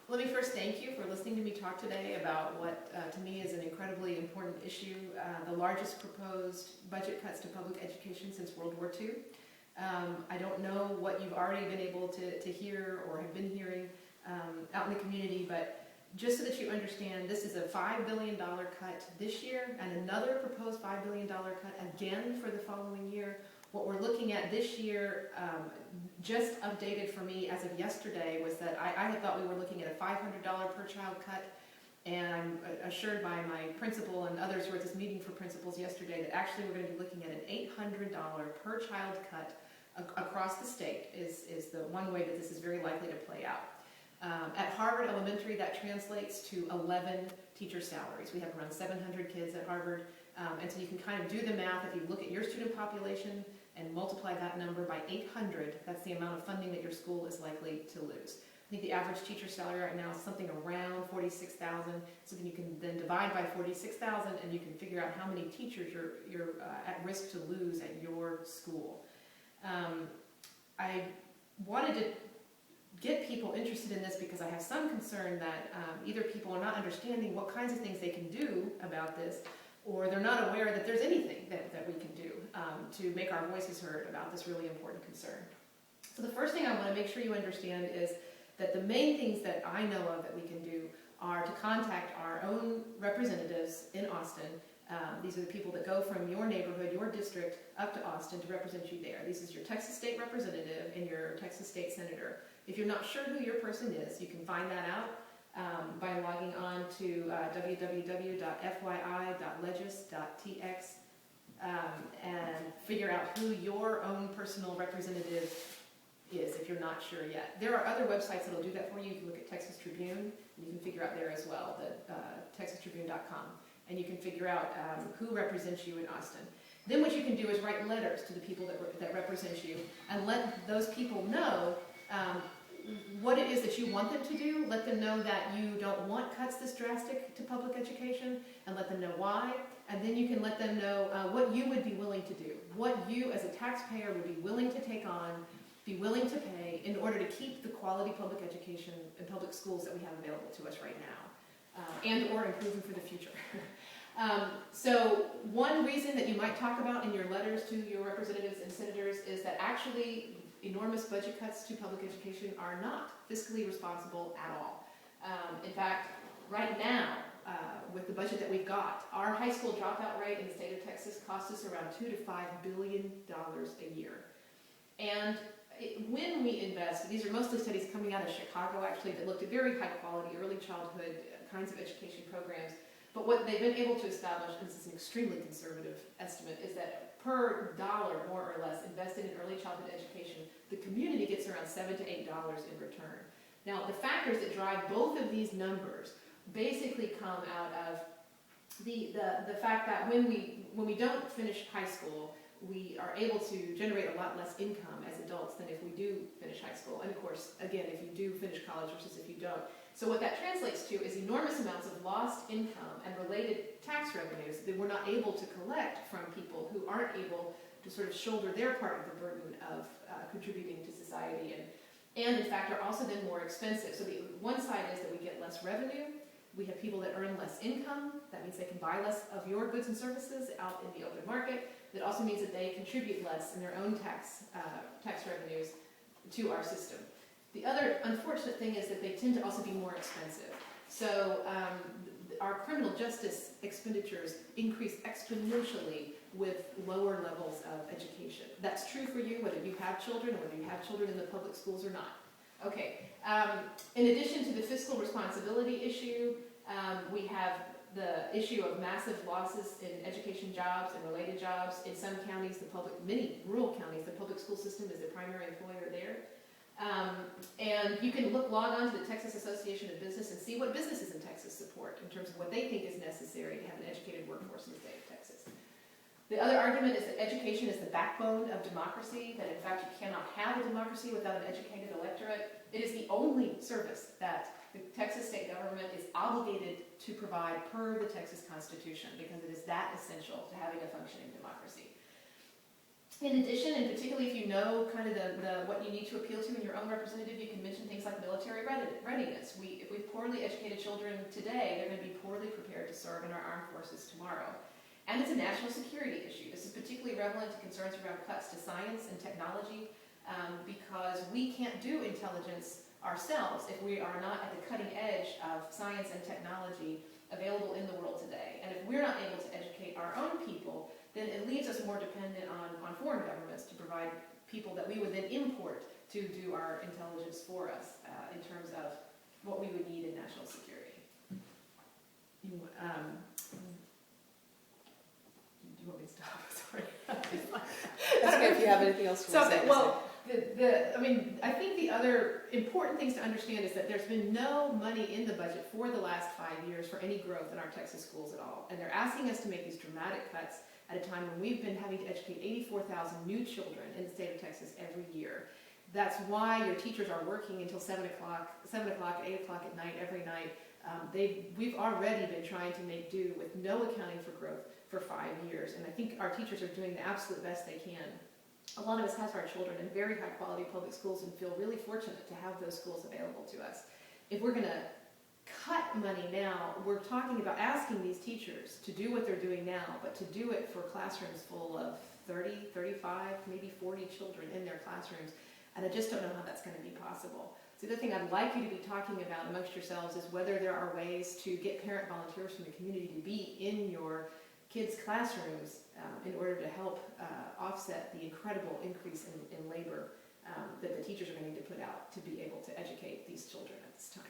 Let me first thank you for listening to me talk today about what to me is an incredibly important issue, the largest proposed budget cuts to public education since World War II. I don't know what you've already been able to hear or have been hearing out in the community, but just so that you understand, this is a $5 billion cut this year and another proposed $5 billion cut again for the following year. What we're looking at this year, just updated for me as of yesterday, was that I had thought we were looking at a $500 per child cut, and I'm assured by my principal and others who were at this meeting for principals yesterday that actually we're going to be looking at an $800 per child cut across the state is the one way that this is very likely to play out. At Harvard Elementary, that translates to 11 teacher salaries. We have around 700 kids at Harvard, and so you can kind of do the math. If you look at your student population and multiply that number by 800, that's the amount of funding that your school is likely to lose. I think the average teacher salary right now is something around $46,000, so then you can then divide by 46,000 and you can figure out how many teachers you're at risk to lose at your school. I wanted to get people interested in this because I have some concern that either people are not understanding what kinds of things they can do about this, or they're not aware that there's anything that we can do to make our voices heard about this really important concern. So the first thing I want to make sure you understand is that the main things that I know of that we can do are to contact our own representatives in Austin. These are the people that go from your neighborhood, your district, up to Austin to represent you there. This is your Texas State representative and your Texas State senator. If you're not sure who your person is, you can find that out by logging on to www.fyi.legis.tx and figure out who your own personal representative is if you're not sure yet. There are other websites that will do that for you. You can look at Texas Tribune, and you can figure out there as well, texastribune.com, and you can figure out who represents you in Austin. Then what you can do is write letters to the people that represent you and let those people know what it is that you want them to do. Let them know that you don't want cuts this drastic to public education, and let them know why. And then you can let them know what you would be willing to do, what you as a taxpayer would be willing to take on, be willing to pay in order to keep the quality public education and public schools that we have available to us right now, and or improving for the future. So one reason that you might talk about in your letters to your representatives and senators is that actually enormous budget cuts to public education are not fiscally responsible at all. In fact, right now, with the budget that we've got, our high school dropout rate in the state of Texas costs us around $2 to $5 billion a year. And when we invest, these are mostly studies coming out of Chicago actually that looked at very high quality early childhood kinds of education programs. But what they've been able to establish, and this is an extremely conservative estimate, is that per dollar, more or less, invested in early childhood education, the community gets around $7 to $8 in return. Now, the factors that drive both of these numbers basically come out of the fact that when we don't finish high school, we are able to generate a lot less income as adults than if we do finish high school. And of course, again, if you do finish college versus if you don't. So what that translates to is enormous amounts of lost income and related tax revenues that we're not able to collect from people who aren't able to sort of shoulder their part of the burden of contributing to society, and in fact are also then more expensive. So the one side is that we get less revenue. We have people that earn less income. That means they can buy less of your goods and services out in the open market. That also means that they contribute less in their own tax revenues to our system. The other unfortunate thing is that they tend to also be more expensive. So our criminal justice expenditures increase exponentially with lower levels of education. That's true for you whether you have children or whether you have children in the public schools or not. Okay, in addition to the fiscal responsibility issue, we have the issue of massive losses in education jobs and related jobs. In some counties, many rural counties, the public school system is the primary employer there. And you can log on to the Texas Association of Business and see what businesses in Texas support in terms of what they think is necessary to have an educated workforce in the state of Texas. The other argument is that education is the backbone of democracy, that in fact you cannot have a democracy without an educated electorate. It is the only service that the Texas state government is obligated to provide per the Texas Constitution, because it is that essential to having a functioning democracy. In addition, and particularly if you know kind of what you need to appeal to in your own representative, you can mention things like military readiness. If we have poorly educated children today, they're going to be poorly prepared to serve in our armed forces tomorrow. And it's a national security issue. This is particularly relevant to concerns around cuts to science and technology, because we can't do intelligence ourselves if we are not at the cutting edge of science and technology available in the world today. And if we're not able to educate our own people, then it leaves us more dependent on foreign governments to provide people that we would then import to do our intelligence for us, in terms of what we would need in national security. Do you want me to stop? Sorry. That's okay if you have anything else to say. Well, I think the other important things to understand is that there's been no money in the budget for the last 5 years for any growth in our Texas schools at all. And they're asking us to make these dramatic cuts at a time when we've been having to educate 84,000 new children in the state of Texas every year. That's why your teachers are working until 7 o'clock, 8 o'clock at night, every night. We've already been trying to make do with no accounting for growth for 5 years, and I think our teachers are doing the absolute best they can. A lot of us have our children in very high quality public schools and feel really fortunate to have those schools available to us. If we're going to cut money now, we're talking about asking these teachers to do what they're doing now, but to do it for classrooms full of 30, 35, maybe 40 children in their classrooms, and I just don't know how that's going to be possible. So the other thing I'd like you to be talking about amongst yourselves is whether there are ways to get parent volunteers from the community to be in your kids' classrooms in order to help offset the incredible increase in labor that the teachers are going to need to put out to be able to educate these children at this time.